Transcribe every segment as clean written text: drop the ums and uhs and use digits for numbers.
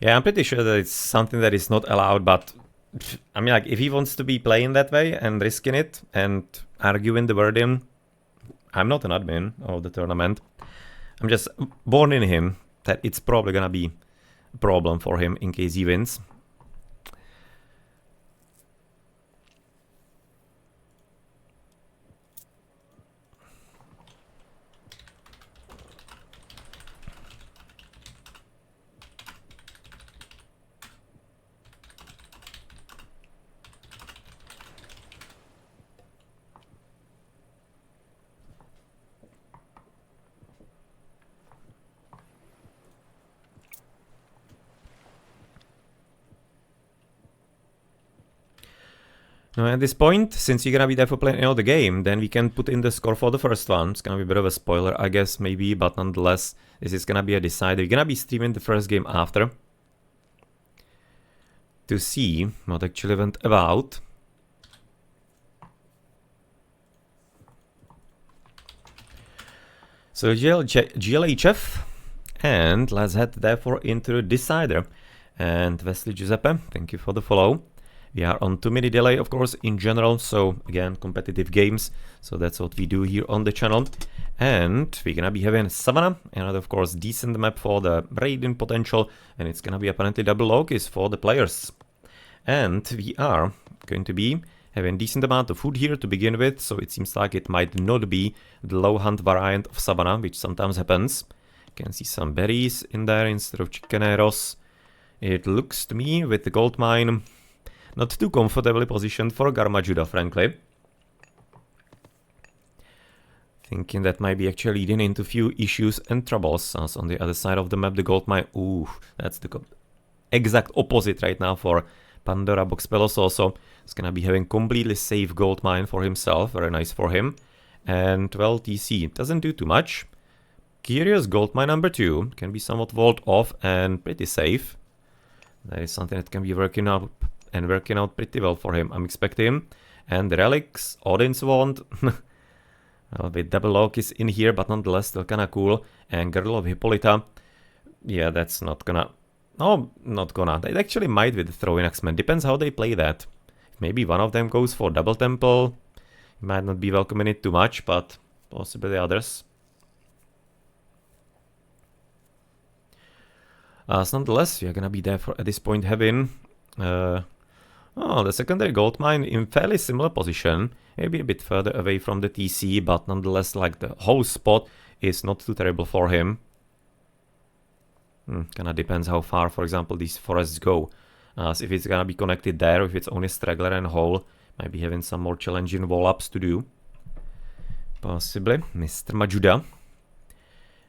Yeah, I'm pretty sure that it's something that is not allowed, but I mean, like, if he wants to be playing that way and risking it and arguing the word in, I'm not an admin of the tournament. I'm just warning him that it's probably gonna be a problem for him in case he wins. Now at this point, since you're gonna be there for playing the game, then we can put in the score for the first one. It's gonna be a bit of a spoiler, I guess, maybe, but nonetheless, this is gonna be a decider. We're gonna be streaming the first game after to see what actually went about. So GLHF, and let's head therefore into the decider. And Wesley Giuseppe, thank you for the follow. We are on 2-minute delay, of course, in general, so again, competitive games, so that's what we do here on the channel. And we're gonna be having Savannah, and of course, decent map for the raiding potential, and it's gonna be apparently double Lokis for the players. And we are going to be having decent amount of food here to begin with, so it seems like it might not be the low hunt variant of Savannah, which sometimes happens. You can see some berries in there instead of chicaneros. It looks to me, with the gold mine, not too comfortably positioned for GarMadjuda, frankly. Thinking that might be actually leading into few issues and troubles, as on the other side of the map, the gold mine, ooh, that's the exact opposite right now for Pandora Box Pelos also. It's gonna be having completely safe gold mine for himself, very nice for him. And well, TC doesn't do too much. Curious gold mine number 2, can be somewhat walled off and pretty safe. That is something that can be working out pretty well for him, I'm expecting. And the relics, Odin's wand, well, with double lock is in here, but nonetheless still kinda cool. And Girdle of Hippolyta, yeah, that's not gonna, no, not gonna. They actually might with the throwing axemen, depends how they play that. Maybe one of them goes for double temple, you might not be welcoming it too much, but possibly the others. So nonetheless, we are gonna be there for, at this point, having the secondary gold mine in fairly similar position, maybe a bit further away from the TC, but nonetheless, like, the whole spot is not too terrible for him. Kinda depends how far, for example, these forests go. As if it's gonna be connected there, or if it's only straggler and hole, might be having some more challenging wall-ups to do. Possibly. Mr. Majuda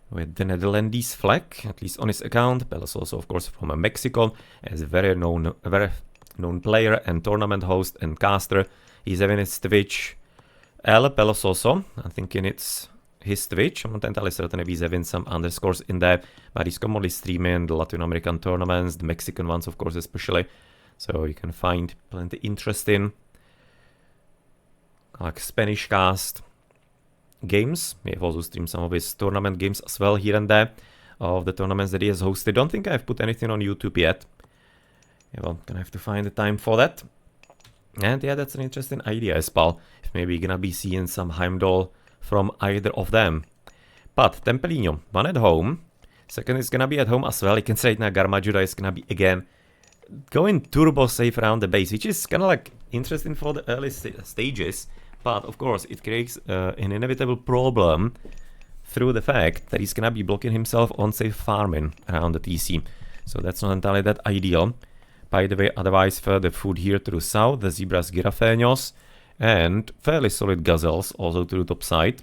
with the Netherlands flag, at least on his account. Pelos also, of course, from Mexico, as a very known player and tournament host and caster. He's having his Twitch. El Pelos also, I'm thinking it's his Twitch. I'm not entirely certain if he's having some underscores in there, but he's commonly streaming the Latin American tournaments, the Mexican ones, of course, especially. So you can find plenty interesting, like, Spanish cast games. We have also streamed some of his tournament games as well here and there of the tournaments that he has hosted. Don't think I've put anything on YouTube yet. Yeah, well, gonna have to find the time for that. And yeah, that's an interesting idea as well. If maybe you're gonna be seeing some Heimdall from either of them. But Tempelino, one at home. Second is gonna be at home as well. You can say it now, GarMadjuda is gonna be again going turbo safe around the base, which is kinda like interesting for the early stages. But of course, it creates an inevitable problem through the fact that he's gonna be blocking himself on safe farming around the TC. So that's not entirely that ideal. By the way, otherwise further food here to the south, the zebras girafeños, and fairly solid gazelles also to the top side.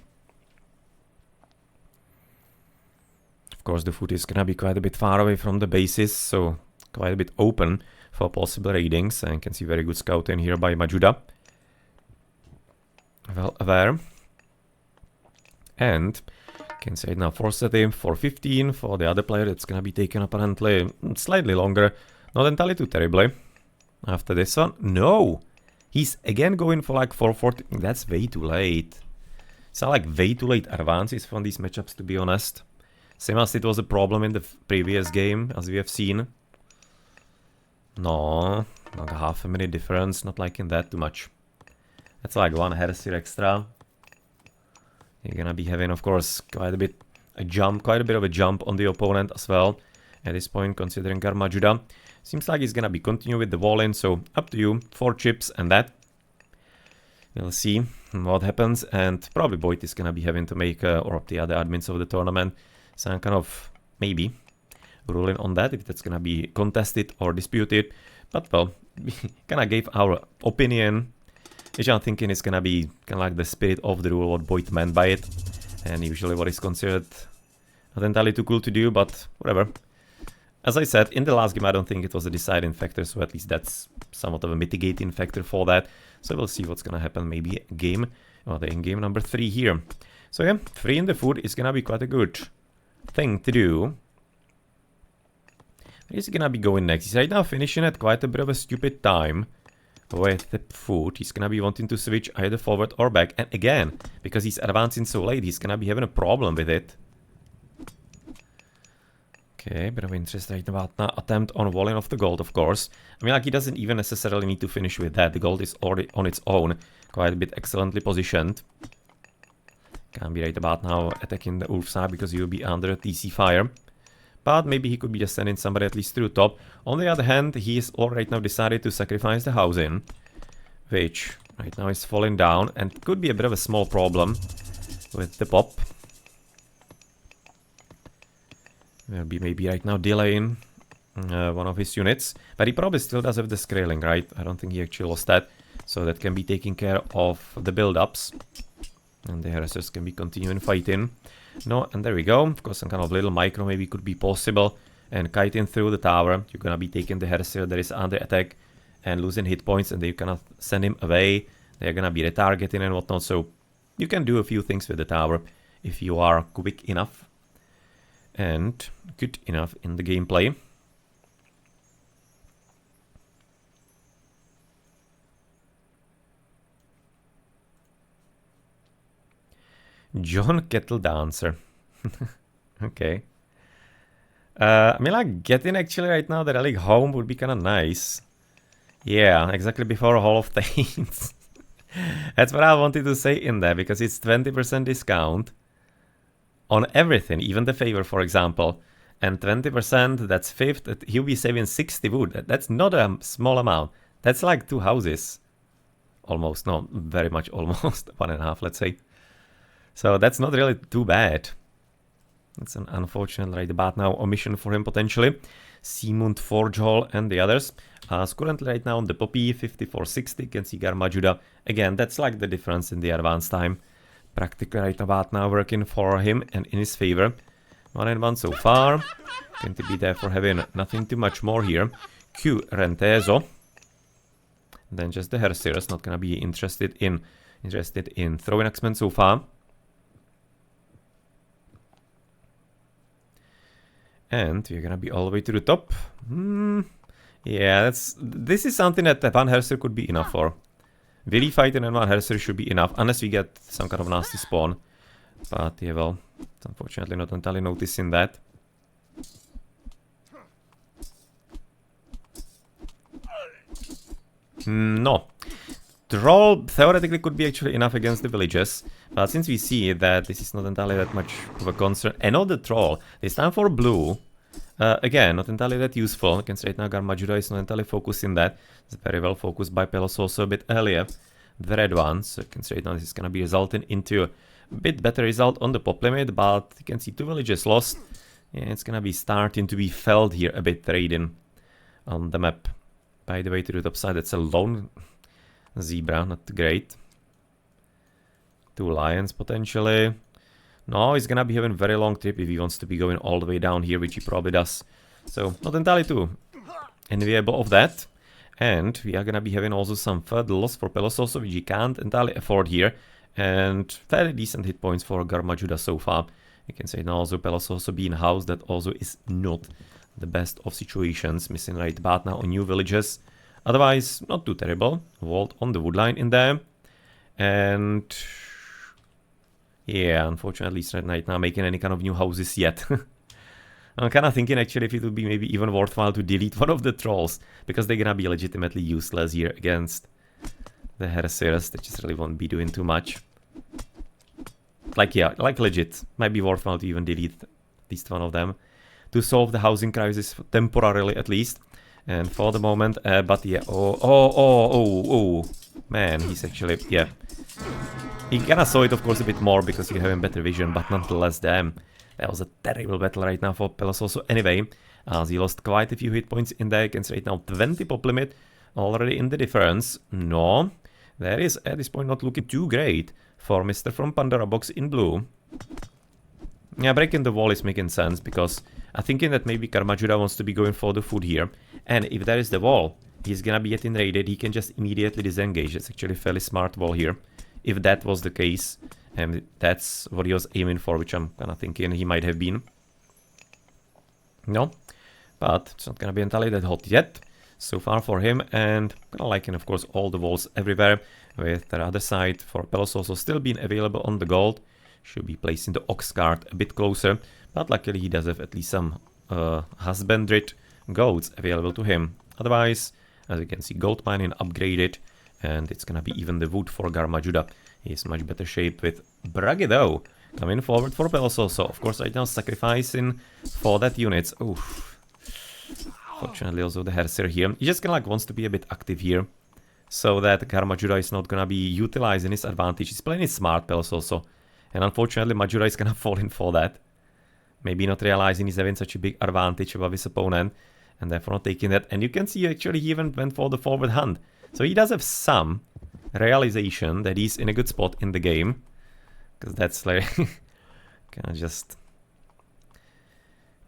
Of course, the food is gonna be quite a bit far away from the bases, so quite a bit open for possible raidings, and you can see very good scouting here by Majuda. Well aware. And can say now 430, 415 for the other player. It's gonna be taken apparently slightly longer. Not entirely too terribly. After this one, no! He's again going for like 440. That's way too late. It's like way too late advances from these matchups, to be honest. Same as it was a problem in the previous game, as we have seen. No, like a half a minute difference, not liking that too much. That's like one Hersier extra. You're gonna be having, of course, quite a bit of a jump on the opponent as well. At this point, considering GarMadjuda. Seems like he's gonna be continue with the wall in, so up to you. 4 chips and that. We'll see what happens, and probably Boit is gonna be having to make, or the other admins of the tournament, some kind of, maybe, ruling on that, if that's gonna be contested or disputed. But well, we kinda gave our opinion, which I'm thinking is gonna be kinda like the spirit of the rule, what Boit meant by it, and usually what is considered not entirely too cool to do, but whatever. As I said, in the last game I don't think it was a deciding factor, so at least that's somewhat of a mitigating factor for that. So we'll see what's gonna happen, maybe game, or the in-game number 3 here. So yeah, 3 in the food is gonna be quite a good thing to do. He's gonna be going next. He's right now finishing at quite a bit of a stupid time with the food. He's gonna be wanting to switch either forward or back. And again, because he's advancing so late, he's gonna be having a problem with it. Okay, bit of interest right about now. Attempt on walling off the gold, of course. I mean, like, he doesn't even necessarily need to finish with that. The gold is already on its own quite a bit excellently positioned. Can't be right about now attacking the Ulf side because he will be under a TC fire. But maybe he could be just sending somebody at least through top. On the other hand, he is all right now decided to sacrifice the housing, which right now is falling down and could be a bit of a small problem with the pop. Will be maybe right now delaying one of his units, but he probably still does have the scaling, right? I don't think he actually lost that, so that can be taking care of the build-ups, and the harassers can be continuing fighting. No, and there we go. Of course, some kind of little micro maybe could be possible, and kiting through the tower. You're gonna be taking the harasser that is under attack and losing hit points, and then you cannot send him away. They're gonna be retargeting and whatnot, so you can do a few things with the tower if you are quick enough and good enough in the gameplay. John Kettle Dancer. Okay. I mean, like, getting actually right now the relic home would be kind of nice. Yeah, exactly before Hall of Thanes. That's what I wanted to say in there, because it's 20% discount on everything, even the favor, for example. And 20%, that's 5th, he'll be saving 60 wood. That's not a small amount. That's like 2 houses. Almost, no, very much almost. 1.5, let's say. So that's not really too bad. It's an unfortunate right about now omission for him potentially. Seamund, Forge Hall and the others. Currently right now on the Poppy, 5460, you can see GarMadjuda. Again, that's like the difference in the advance time. Practically right about now working for him and in his favor. 1 and 1 so far. Going to be there for having nothing too much more here. Q Rentezo. Then just the Hersiers, not gonna be interested in throwing Axemen so far. And we're gonna be all the way to the top. Yeah, this is something that one Herser could be enough for. Willy fighting and one Herser should be enough, unless we get some kind of nasty spawn. But yeah, well, unfortunately not entirely noticing that. No. Troll theoretically could be actually enough against the villages, but since we see that this is not entirely that much of a concern, and not the troll, this time for blue, again, not entirely that useful. You can say right now GarMadjuda is not entirely focused in that. It's very well focused by Pelos also a bit earlier. The red one, so you can say right now this is going to be resulting into a bit better result on the pop limit, but you can see 2 villages lost. Yeah, it's going to be starting to be felt here a bit trading on the map. By the way, to the top side, it's a lone zebra, not great. 2 lions potentially. No, he's gonna be having a very long trip if he wants to be going all the way down here, which he probably does. So, not entirely too enviable of that. And we are gonna be having also some further loss for Pelos also, which he can't entirely afford here. And fairly decent hit points for GarMadjuda so far. You can say now also Pelos also being housed, that also is not the best of situations. Missing right about now on new villages. Otherwise, not too terrible. Vault on the wood line in there. And yeah, unfortunately, he's not right now making any kind of new houses yet. I'm kind of thinking actually if it would be maybe even worthwhile to delete one of the trolls, because they're gonna be legitimately useless here against the Heresiers. They just really won't be doing too much. Like, yeah, like legit. Might be worthwhile to even delete at least one of them to solve the housing crisis temporarily at least. And for the moment, but yeah, oh, man, he's actually, yeah. He kinda saw it, of course, a bit more because you have having better vision, but nonetheless, damn. That was a terrible battle right now for Peloso. So anyway, as he lost quite a few hit points in there against right now 20 pop limit, already in the difference. No, that is at this point not looking too great for Mr. from Pandora Box in blue. Yeah, breaking the wall is making sense because I'm thinking that maybe GarMadjuda wants to be going for the food here. And if there is the wall, he's gonna be getting raided, he can just immediately disengage. It's actually a fairly smart wall here. If that was the case, and that's what he was aiming for, which I'm kind of thinking he might have been. No, but it's not gonna be entirely that hot yet. So far for him, and kind of liking, of course, all the walls everywhere. With the other side for Pelos also still being available on the gold. Should be placing the ox cart a bit closer, but luckily he does have at least some husbandry goats available to him. Otherwise, as you can see, gold mining upgraded, and it's gonna be even the wood for GarMadjuda. He's much better shape with Bragi though. Coming forward for Pelos also. Of course, right now sacrificing for that units. Oof. Fortunately, also the Heresier here. He just kinda like wants to be a bit active here, so that GarMadjuda is not gonna be utilizing his advantage. He's playing it smart, Pelos also. And unfortunately, Majura is gonna fall in for that. Maybe not realizing he's having such a big advantage above his opponent, and therefore not taking that. And you can see actually he even went for the forward hand. So he does have some realization that he's in a good spot in the game. Because that's like, kind of just,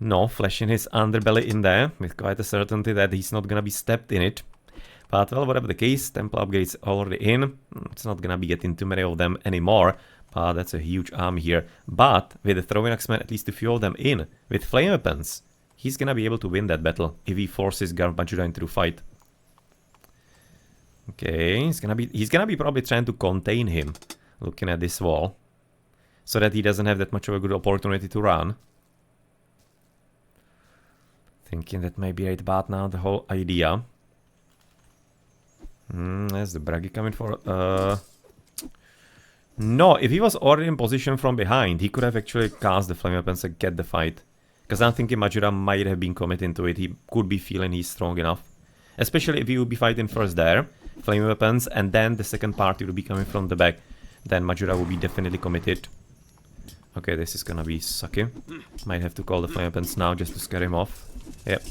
no, flashing his underbelly in there with quite a certainty that he's not gonna be stepped in it. But well, whatever the case, Temple upgrades already in. It's not gonna be getting too many of them anymore. That's a huge army here. But with the throwing axemen, at least a few of them in, with flame weapons, he's gonna be able to win that battle if he forces GarMadjuda into the fight. Okay, he's gonna be probably trying to contain him, looking at this wall, so that he doesn't have that much of a good opportunity to run. Thinking that may be right about now the whole idea. There's the Bragi coming for. No, if he was already in position from behind, he could have actually cast the flame weapons and get the fight. Because I'm thinking Majura might have been committing to it. He could be feeling he's strong enough. Especially if he would be fighting first there, flame weapons, and then the second party would be coming from the back. Then Majura would be definitely committed. Okay, this is gonna be sucky. Might have to call the flame weapons now just to scare him off. Yep.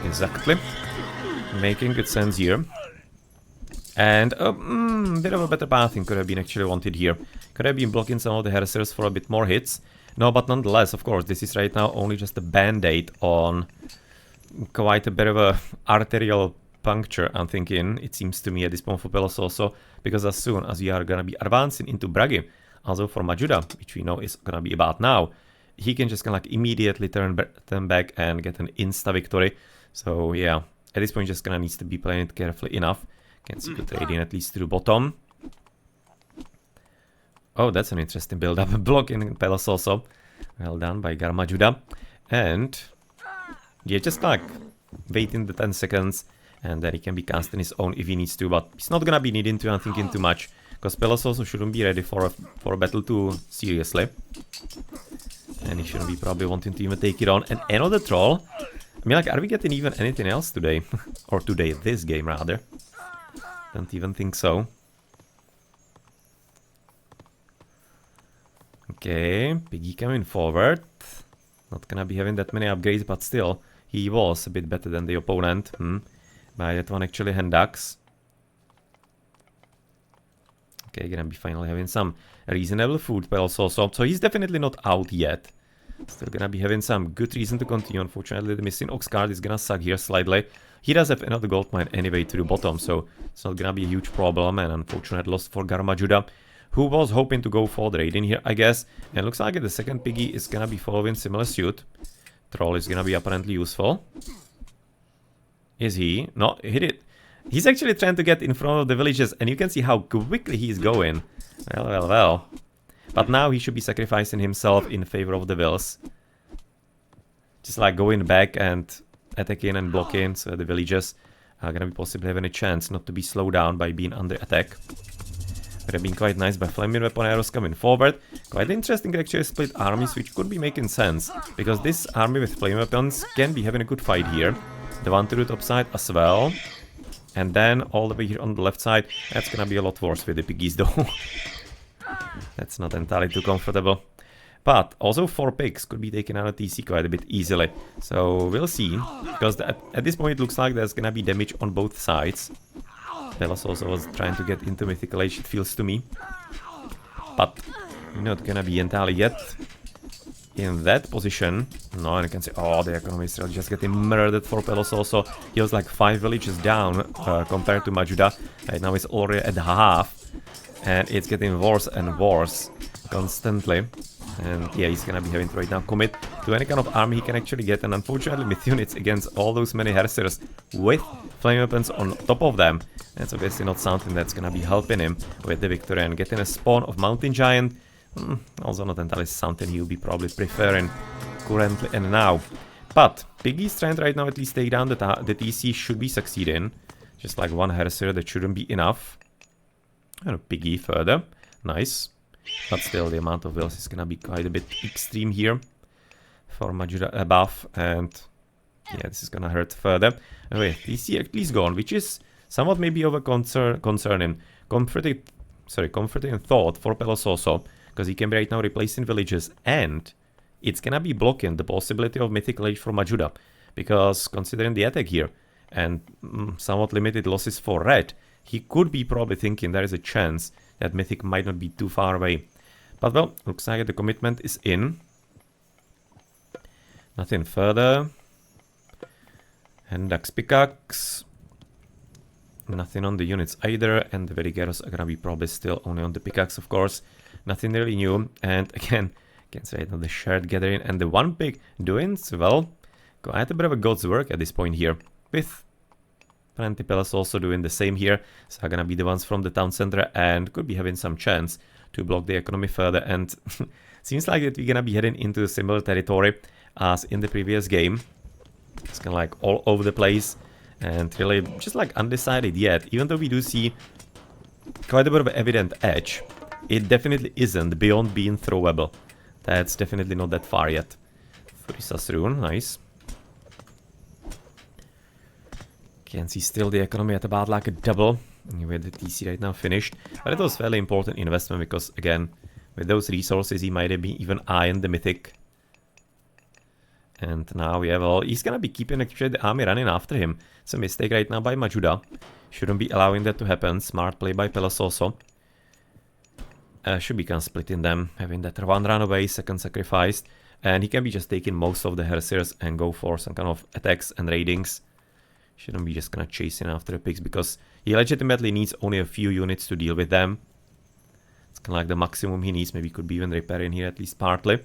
Exactly. Making good sense here. And a bit of a better pathing could have been actually wanted here. Could have been blocking some of the Heresiers for a bit more hits. No, but nonetheless, of course, this is right now only just a band-aid on quite a bit of a arterial puncture, I'm thinking. It seems to me at this point for Pelos also, because as soon as we are gonna be advancing into Bragi, also for Majjuda, which we know is gonna be about now, he can just kinda like immediately turn back and get an insta-victory. So yeah, at this point just kinda needs to be playing it carefully enough. Can see good trading at least to the bottom. Oh, that's an interesting build-up. Blocking Pelos also. Well done by GarMadjuda. And yeah, just like waiting the 10 seconds and then he can be casting his own if he needs to, but he's not gonna be needing to, I'm thinking, too much. Because Pelos also shouldn't be ready for a battle too seriously. And he shouldn't be probably wanting to even take it on. And another troll. I mean, like, are we getting even anything else today? Or today, this game rather. Don't even think so. Okay, Piggy coming forward. Not gonna be having that many upgrades, but still, he was a bit better than the opponent. By that one actually hand axe. Okay, gonna be finally having some reasonable food, but also so he's definitely not out yet. Still gonna be having some good reason to continue. Unfortunately, the missing ox card is gonna suck here slightly. He does have another gold mine anyway to the bottom, so it's not gonna be a huge problem. And unfortunate loss for GarMadjuda, who was hoping to go for the raid in here, I guess. And looks like the second piggy is gonna be following similar suit. Troll is gonna be apparently useful. Is he? No, hit it. He's actually trying to get in front of the villages, and you can see how quickly he's going. Well. But now he should be sacrificing himself in favor of the Wills. Just like going back and attacking and blocking, so the villagers are gonna be possibly having a chance not to be slowed down by being under attack. Would have been quite nice by flaming weapon arrows coming forward. Quite interesting to actually split armies, which could be making sense, because this army with flame weapons can be having a good fight here. The one to the top side as well. And then all the way here on the left side, that's gonna be a lot worse with the piggies though. That's not entirely too comfortable. But also 4 pigs could be taken out of TC quite a bit easily. So we'll see, because at this point it looks like there's gonna be damage on both sides. Pelos also was trying to get into Mythical Age, it feels to me. But we're not gonna be entirely yet in that position. No, and you can say, oh, the economists are just getting murdered for Pelos also. He was like 5 villages down compared to Majuda. Right now it's already at half. And it's getting worse and worse constantly. And yeah, he's gonna be having to right now commit to any kind of army he can actually get. And unfortunately, with units against all those many Hersiers with flame weapons on top of them, that's obviously not something that's gonna be helping him with the victory. And getting a spawn of Mountain Giant, also not entirely something he'll be probably preferring currently and now. But Piggy's trying to right now at least take down the TC should be succeeding. Just like one Hersier, that shouldn't be enough. And a Piggy further. Nice. But still, the amount of wills is gonna be quite a bit extreme here for Majuda above, and yeah, this is gonna hurt further. Anyway, TC at least gone, which is somewhat maybe of a concerning, comforting thought for Pelos also, because he can be right now replacing villages, and it's gonna be blocking the possibility of Mythical Age for Majuda, because considering the attack here and somewhat limited losses for Red, he could be probably thinking there is a chance that Mythic might not be too far away. But well, looks like the commitment is in. Nothing further. And Dax pickaxe. Nothing on the units either, and the Verigeros are gonna be probably still only on the pickaxe, of course. Nothing really new, and again, can say that the shared gathering and the one pig doing, well, quite a bit of a god's work at this point here, with plenty Pelos also doing the same here. So are gonna be the ones from the town center and could be having some chance to block the economy further. And seems like that we're gonna be heading into similar territory as in the previous game. It's kind of like all over the place and really just like undecided yet. Even though we do see quite a bit of evident edge, it definitely isn't beyond being throwable. That's definitely not that far yet. Frisas rune, nice. Can see still the economy at about like a double. With the TC right now finished. But it was fairly important investment because again, with those resources he might have been even eyeing the Mythic. And now, yeah, well, he's gonna be keeping actually the army running after him. It's a mistake right now by Majuda. Shouldn't be allowing that to happen. Smart play by Pelos also. Should be kind of splitting them, having that one run away, second sacrificed. And he can be just taking most of the Hersiers and go for some kind of attacks and raidings. Shouldn't be just gonna chasing after the pigs because he legitimately needs only a few units to deal with them. It's kind of like the maximum he needs. Maybe could be even repairing here at least partly.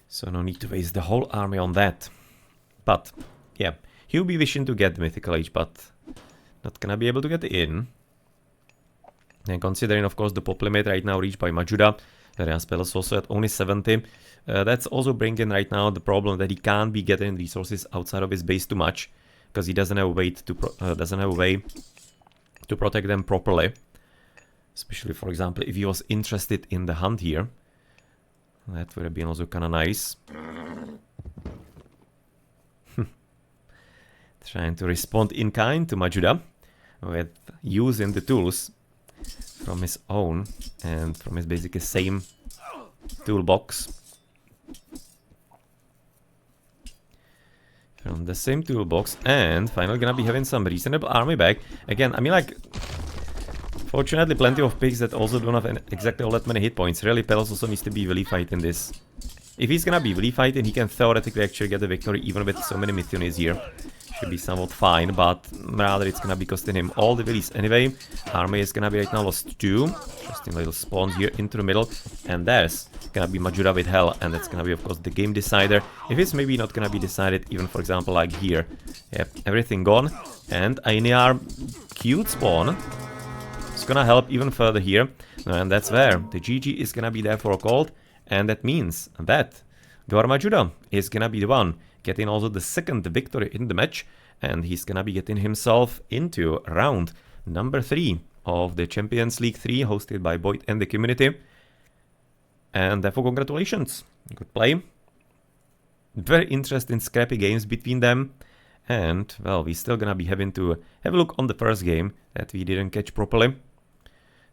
So no need to waste the whole army on that. But yeah, he'll be wishing to get the Mythical Age, but not gonna be able to get in. And considering, of course, the pop limit right now reached by Majuda, whereas Pelos also at only 70, that's also bringing right now the problem that he can't be getting resources outside of his base too much, because he doesn't have a way to protect them properly. Especially, for example, if he was interested in the hunt here, that would have been also kind of nice. Trying to respond in kind to Majuda with using the tools from his own and from his basically same toolbox. From the same toolbox, and finally gonna be having some reasonable army back. Again, I mean, like, fortunately plenty of pigs that also don't have exactly all that many hit points. Really, Pelos also needs to be really fighting this. If he's gonna be really fighting, he can theoretically actually get the victory even with so many Mythionies here. Should be somewhat fine, but rather it's gonna be costing him all the villies anyway. Army is gonna be right now lost 2. Interesting little spawn here into the middle. And there's gonna be Majuda with Hell, and that's gonna be of course the game decider. If it's maybe not gonna be decided, even for example like here. Yep, everything gone. And Ainiar, cute spawn. It's gonna help even further here. And that's where the GG is gonna be there for a call. And that means that GarMadjuda is gonna be the one getting also the second victory in the match. And he's gonna be getting himself into round number 3 of the Champions League 3 hosted by Boit and the community. And therefore, congratulations. Good play. Very interesting, scrappy games between them. And, well, we're still gonna be having to have a look on the first game that we didn't catch properly.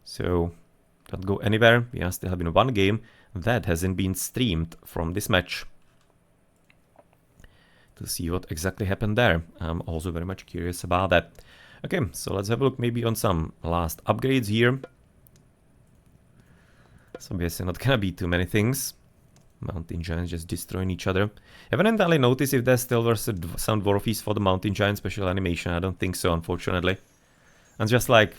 So, don't go anywhere. We are still having one game that hasn't been streamed from this match. To see what exactly happened there. I'm also very much curious about that. Okay, so let's have a look maybe on some last upgrades here. So obviously not gonna be too many things. Mountain Giants just destroying each other. Haven't entirely noticed if there still were some dwarfies for the Mountain Giant special animation. I don't think so, unfortunately. And just like,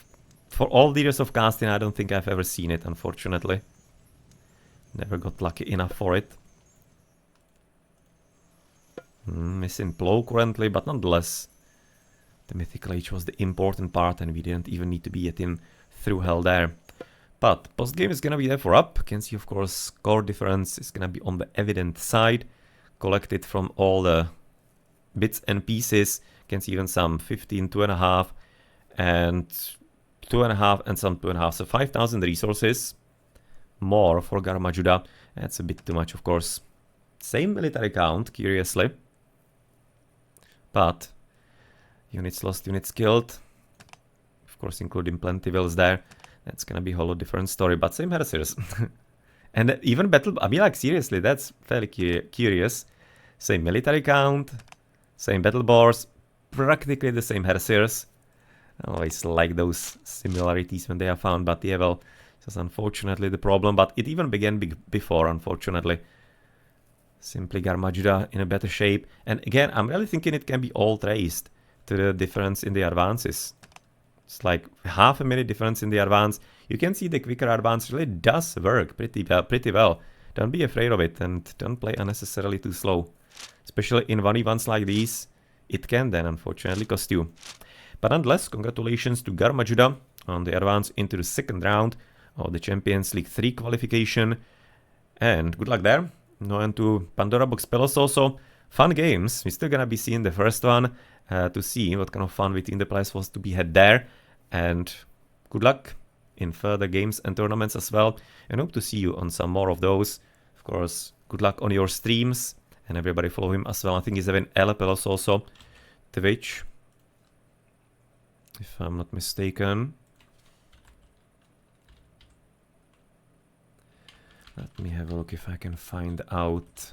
for all the years of casting, I don't think I've ever seen it, unfortunately. Never got lucky enough for it. Missing Plow currently, but nonetheless. The Mythical Age was the important part and we didn't even need to be getting through hell there. But post game is gonna be there for up. You can see, of course, score difference is gonna be on the evident side, collected from all the bits and pieces. You can see even some 15, 2.5, and 2.5, and some 2.5. So 5,000 resources more for GarMadjuda. That's a bit too much, of course. Same military count, curiously, but units lost, units killed. Of course, including plenty wills there. That's gonna be a whole different story, but same Heresiers. And even battle, I mean, like, seriously, that's fairly curious. Same military count, same battle bars, practically the same Heresiers. I always like those similarities when they are found, but yeah, well, that's unfortunately the problem, but it even began before, unfortunately. Simply GarMadjuda in a better shape. And again, I'm really thinking it can be all traced to the difference in the advances. It's like half a minute difference in the advance. You can see the quicker advance really does work pretty well. Don't be afraid of it and don't play unnecessarily too slow. Especially in 1v1s like these, it can then unfortunately cost you. But nonetheless, congratulations to GarMadjuda on the advance into the second round of the Champions League 3 qualification. And good luck there. No end to Pandora Box Pelos also. Fun games. We're still gonna be seeing the first one to see what kind of fun between the players was to be had there. And good luck in further games and tournaments as well. And hope to see you on some more of those. Of course, good luck on your streams. And everybody follow him as well. I think he's having Pelos also. Twitch, if I'm not mistaken. Let me have a look if I can find out.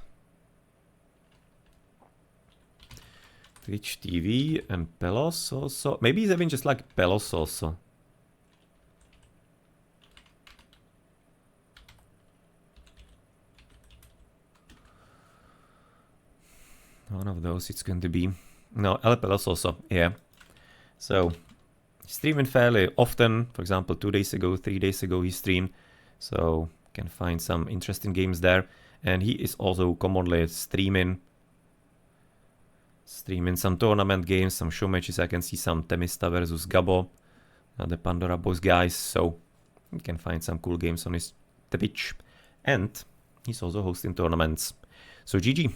Twitch TV and Pelos also. Maybe he's having just like Pelos also. One of those it's going to be. No, Pelos also, yeah. So, streaming fairly often. For example, 2 days ago, 3 days ago he streamed. So, can find some interesting games there. And he is also commonly streaming some tournament games, some show matches. I can see some Temista versus Gabo, the Pandora Boys guys. So you can find some cool games on his Twitch. And he's also hosting tournaments. So GG.